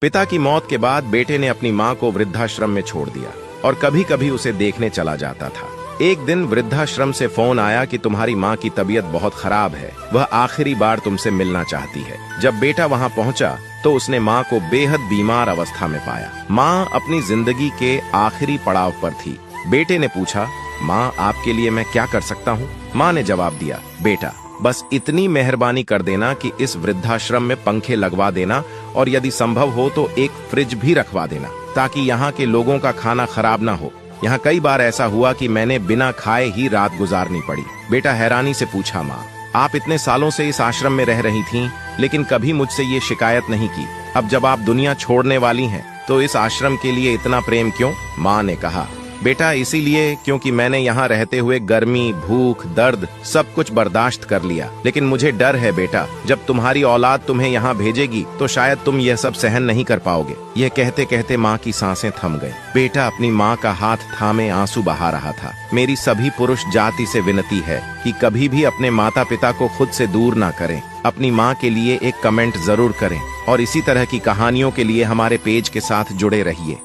पिता की मौत के बाद बेटे ने अपनी माँ को वृद्धाश्रम में छोड़ दिया और कभी कभी उसे देखने चला जाता था। एक दिन वृद्धाश्रम से फोन आया कि तुम्हारी माँ की तबीयत बहुत खराब है, वह आखिरी बार तुमसे मिलना चाहती है। जब बेटा वहाँ पहुँचा तो उसने माँ को बेहद बीमार अवस्था में पाया। माँ अपनी जिंदगी के आखिरी पड़ाव पर थी। बेटे ने पूछा, माँ आपके लिए मैं क्या कर सकता हूँ? माँ ने जवाब दिया, बेटा बस इतनी मेहरबानी कर देना कि इस वृद्धाश्रम में पंखे लगवा देना और यदि संभव हो तो एक फ्रिज भी रखवा देना ताकि यहाँ के लोगों का खाना खराब ना हो। यहाँ कई बार ऐसा हुआ कि मैंने बिना खाए ही रात गुजारनी पड़ी। बेटा हैरानी से पूछा, माँ आप इतने सालों से इस आश्रम में रह रही थीं, लेकिन कभी मुझसे ये शिकायत नहीं की। अब जब आप दुनिया छोड़ने वाली हैं तो इस आश्रम के लिए इतना प्रेम क्यों? माँ ने कहा, बेटा इसीलिए क्योंकि मैंने यहाँ रहते हुए गर्मी, भूख, दर्द सब कुछ बर्दाश्त कर लिया, लेकिन मुझे डर है बेटा, जब तुम्हारी औलाद तुम्हें यहाँ भेजेगी तो शायद तुम यह सब सहन नहीं कर पाओगे। यह कहते कहते माँ की सांसें थम गईं। बेटा अपनी माँ का हाथ थामे आंसू बहा रहा था। मेरी सभी पुरुष जाति से विनती है कि कभी भी अपने माता पिता को खुद से दूर ना करें। अपनी माँ के लिए एक कमेंट जरूर करें और इसी तरह की कहानियों के लिए हमारे पेज के साथ जुड़े रहिए।